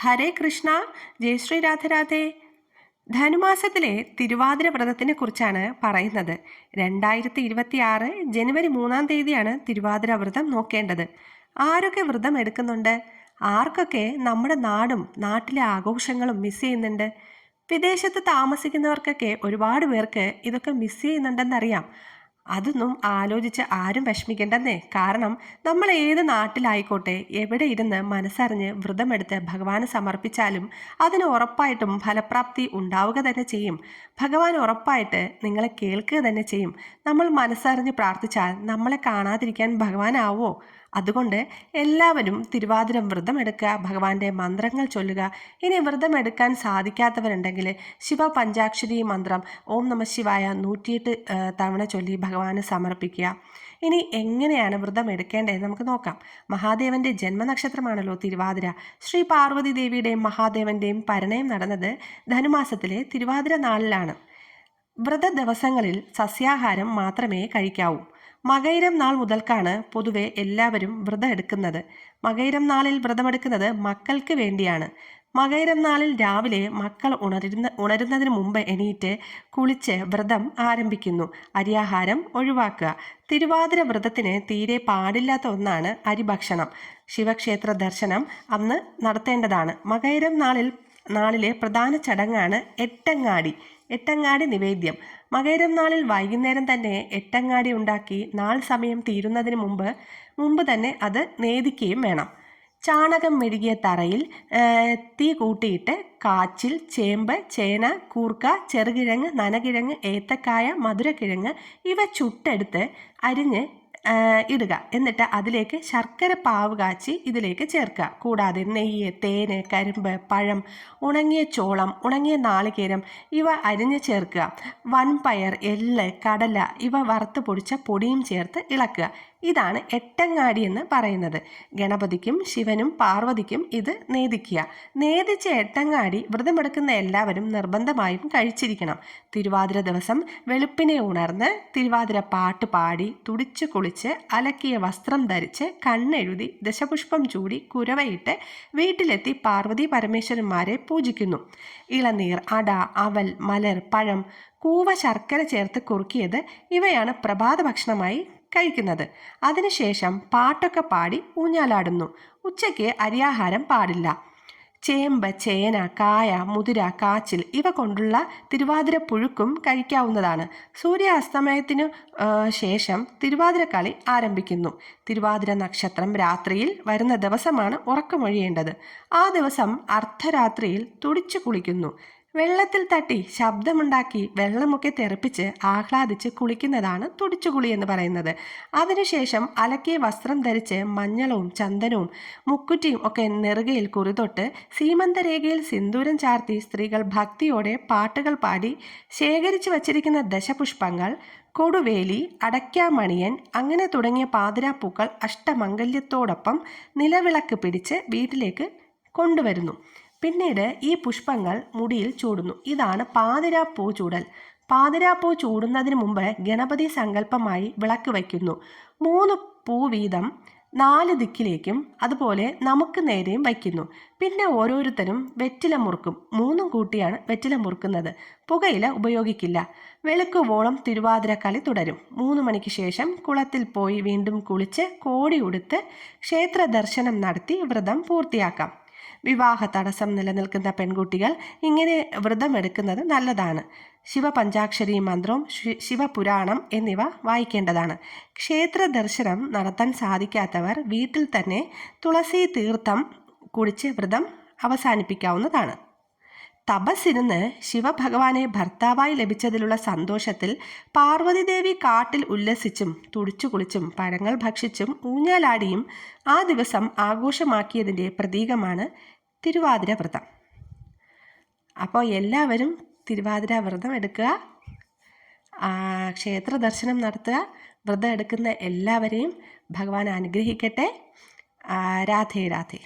ഹരേ കൃഷ്ണ. ജയശ്രീ രാധേ രാധേ. ധനുമാസത്തിലെ തിരുവാതിര വ്രതത്തിനെ കുറിച്ചാണ് പറയുന്നത്. 2026 ജനുവരി 3-ാം തീയതിയാണ് തിരുവാതിര വ്രതം നോക്കേണ്ടത്. ആരൊക്കെ വ്രതം എടുക്കുന്നുണ്ട്? ആർക്കൊക്കെ നമ്മുടെ നാടും നാട്ടിലെ ആഘോഷങ്ങളും മിസ് ചെയ്യുന്നുണ്ട്? വിദേശത്ത് താമസിക്കുന്നവർക്കൊക്കെ ഒരുപാട് പേർക്ക് ഇതൊക്കെ മിസ് ചെയ്യുന്നുണ്ടെന്നറിയാം. അതൊന്നും ആലോചിച്ച് ആരും വിഷമിക്കേണ്ടെന്നേ. കാരണം നമ്മൾ ഏത് നാട്ടിലായിക്കോട്ടെ, എവിടെ ഇരുന്ന് മനസ്സറിഞ്ഞ് വ്രതമെടുത്ത് ഭഗവാന് സമർപ്പിച്ചാലും അതിന് ഉറപ്പായിട്ടും ഫലപ്രാപ്തി ഉണ്ടാവുക തന്നെ ചെയ്യും. ഭഗവാൻ ഉറപ്പായിട്ട് നിങ്ങളെ കേൾക്കുക തന്നെ ചെയ്യും. നമ്മൾ മനസ്സറിഞ്ഞ് പ്രാർത്ഥിച്ചാൽ നമ്മളെ കാണാതിരിക്കാൻ ഭഗവാനാവോ? അതുകൊണ്ട് എല്ലാവരും തിരുവാതിരം വ്രതം എടുക്കുക, ഭഗവാന്റെ മന്ത്രങ്ങൾ ചൊല്ലുക. ഇനി വ്രതം എടുക്കാൻ സാധിക്കാത്തവരുണ്ടെങ്കിൽ ശിവ പഞ്ചാക്ഷരി മന്ത്രം ഓം നമ ശിവായ 108 തവണ ചൊല്ലി ഭഗവാന് സമർപ്പിക്കുക. ഇനി എങ്ങനെയാണ് വ്രതം എടുക്കേണ്ടതെന്ന് നമുക്ക് നോക്കാം. മഹാദേവന്റെ ജന്മനക്ഷത്രമാണല്ലോ തിരുവാതിര. ശ്രീ പാർവതി ദേവിയുടെയും മഹാദേവന്റെയും പരിണയം നടന്നത് ധനുമാസത്തിലെ തിരുവാതിര നാളിലാണ്. വ്രത ദിവസങ്ങളിൽ സസ്യാഹാരം മാത്രമേ കഴിക്കാവൂ. മകയിരം നാൾ മുതൽക്കാണ് പൊതുവെ എല്ലാവരും വ്രതം എടുക്കുന്നത്. മകയിരം നാളിൽ വ്രതമെടുക്കുന്നത് മക്കൾക്ക് വേണ്ടിയാണ്. മകയിരം നാളിൽ രാവിലെ മക്കൾ ഉണരുന്നതിന് മുമ്പ് എണീറ്റ് കുളിച്ച് വ്രതം ആരംഭിക്കുന്നു. അരിയാഹാരം ഒഴിവാക്കുക. തിരുവാതിര വ്രതത്തിന് തീരെ പാടില്ലാത്ത ഒന്നാണ് അരിഭക്ഷണം. ശിവക്ഷേത്ര ദർശനം അന്ന് നടത്തേണ്ടതാണ്. മകയിരം നാളിലെ പ്രധാന ചടങ്ങാണ് എട്ടങ്ങാടി നിവേദ്യം. മകയിരം നാളിൽ വൈകുന്നേരം തന്നെ എട്ടങ്ങാടി ഉണ്ടാക്കി നാൾ സമയം തീരുന്നതിന് മുമ്പ് തന്നെ അത് നേദിക്കുകയും വേണം. ചാണകം മെഴുകിയ തറയിൽ തീ കൂട്ടിയിട്ട് കാച്ചിൽ, ചേമ്പ്, ചേന, കൂർക്ക, ചെറുകിഴങ്ങ്, നനകിഴങ്ങ്, ഏത്തക്കായ, മധുരക്കിഴങ്ങ് ഇവ ചുട്ടെടുത്ത് അരിഞ്ഞ് ഇടുക. എന്നിട്ട് അതിലേക്ക് ശർക്കര പാവ് കാച്ചി ഇതിലേക്ക് ചേർക്കുക. കൂടാതെ നെയ്യ്, തേന്, കരിമ്പ്, പഴം, ഉണങ്ങിയ ചോളം, ഉണങ്ങിയ നാളികേരം ഇവ അരിഞ്ഞ് ചേർക്കുക. വൻപയർ, എള്ള്, കടല ഇവ വറുത്ത് പൊടിച്ച പൊടിയും ചേർത്ത് ഇളക്കുക. ഇതാണ് എട്ടങ്ങാടി എന്ന് പറയുന്നത്. ഗണപതിക്കും ശിവനും പാർവതിക്കും ഇത് നേദിക്കുക. നേദിച്ച എട്ടങ്ങാടി വ്രതമെടുക്കുന്ന എല്ലാവരും നിർബന്ധമായും കഴിച്ചിരിക്കണം. തിരുവാതിര ദിവസം വെളുപ്പിനെ ഉണർന്ന് തിരുവാതിര പാട്ട് പാടി തുടിച്ചു കുളിച്ച് അലക്കിയ വസ്ത്രം ധരിച്ച് കണ്ണെഴുതി ദശപുഷ്പം ചൂടി കുരവയിട്ട് വീട്ടിലെത്തി പാർവതി പരമേശ്വരന്മാരെ പൂജിക്കുന്നു. ഇളനീർ, അട, അവൽ, മലർ, പഴം, കൂവ, ശർക്കര ചേർത്ത് കുറുക്കിയത് ഇവയാണ് പ്രഭാത ഭക്ഷണമായി കഴിക്കുന്നത്. അതിനുശേഷം പാട്ടൊക്കെ പാടി ഊഞ്ഞാലാടുന്നു. ഉച്ചയ്ക്ക് അരിയാഹാരം പാടില്ല. ചേമ്പ്, ചേന, കായ, മുതിര, കാച്ചിൽ ഇവ കൊണ്ടുള്ള തിരുവാതിര പുഴുക്കും കഴിക്കാവുന്നതാണ്. സൂര്യാസ്തമയത്തിനു ശേഷം തിരുവാതിര കളി ആരംഭിക്കുന്നു. തിരുവാതിര നക്ഷത്രം രാത്രിയിൽ വരുന്ന ദിവസമാണ് ഉറക്കമൊഴിയേണ്ടത്. ആ ദിവസം അർദ്ധരാത്രിയിൽ തുടിച്ചു കുളിക്കുന്നു. വെള്ളത്തിൽ തട്ടി ശബ്ദമുണ്ടാക്കി വെള്ളമൊക്കെ തെറിപ്പിച്ച് ആഹ്ലാദിച്ച് കുളിക്കുന്നതാണ് തുടിച്ചുകുളി എന്ന് പറയുന്നത്. അതിനുശേഷം അലക്കിയ വസ്ത്രം ധരിച്ച് മഞ്ഞളവും ചന്ദനവും മുക്കുറ്റിയും ഒക്കെ നെറുകയിൽ കുറിതൊട്ട് സീമന്തരേഖയിൽ സിന്ദൂരം ചാർത്തി സ്ത്രീകൾ ഭക്തിയോടെ പാട്ടുകൾ പാടി ശേഖരിച്ചു വച്ചിരിക്കുന്ന ദശപുഷ്പങ്ങൾ, കൊടുവേലി, അടയ്ക്കാമണിയൻ അങ്ങനെ തുടങ്ങിയ പാതിരാപ്പൂക്കൾ അഷ്ടമംഗല്യത്തോടൊപ്പം നിലവിളക്ക് പിടിച്ച് വീട്ടിലേക്ക് കൊണ്ടുവരുന്നു. പിന്നീട് ഈ പുഷ്പങ്ങൾ മുടിയിൽ ചൂടുന്നു. ഇതാണ് പാതിരാപ്പൂ ചൂടൽ. പാതിരാപ്പൂ ചൂടുന്നതിന് മുമ്പ് ഗണപതി സങ്കല്പമായി വിളക്ക് വയ്ക്കുന്നു. 3 പൂ വീതം 4 ദിക്കിലേക്കും അതുപോലെ നമുക്ക് നേരെയും വയ്ക്കുന്നു. പിന്നെ ഓരോരുത്തരും വെറ്റില മുറുക്കും. 3 കൂട്ടിയാണ് വെറ്റില മുറുക്കുന്നത്. പുകയില ഉപയോഗിക്കില്ല. വെളുക്കുവോളം തിരുവാതിര കളി തുടരും. 3 മണിക്ക് ശേഷം കുളത്തിൽ പോയി വീണ്ടും കുളിച്ച് കോടി ഉടുത്ത് ക്ഷേത്ര ദർശനം നടത്തി വ്രതം പൂർത്തിയാക്കാം. വിവാഹ തടസ്സം നിലനിൽക്കുന്ന പെൺകുട്ടികൾ ഇങ്ങനെ വ്രതമെടുക്കുന്നത് നല്ലതാണ്. ശിവപഞ്ചാക്ഷരി മന്ത്രവും ശിവപുരാണം എന്നിവ വായിക്കേണ്ടതാണ്. ക്ഷേത്ര ദർശനം നടത്താൻ സാധിക്കാത്തവർ വീട്ടിൽ തന്നെ തുളസി തീർത്ഥം കുടിച്ച് വ്രതം അവസാനിപ്പിക്കാവുന്നതാണ്. തപസ്സിരുന്ന് ശിവഭഗവാനെ ഭർത്താവായി ലഭിച്ചതിലുള്ള സന്തോഷത്തിൽ പാർവതിദേവി കാട്ടിൽ ഉല്ലസിച്ചും തുടിച്ചു കുളിച്ചും പഴങ്ങൾ ഭക്ഷിച്ചും ഊഞ്ഞാലാടിയും ആ ദിവസം ആഘോഷമാക്കിയതിൻ്റെ പ്രതീകമാണ് തിരുവാതിര വ്രതം. അപ്പോൾ എല്ലാവരും തിരുവാതിര വ്രതം എടുക്കുക, ക്ഷേത്ര ദർശനം നടത്തുക. വ്രതം എടുക്കുന്ന എല്ലാവരെയും ഭഗവാൻ അനുഗ്രഹിക്കട്ടെ. രാധേ രാധേ.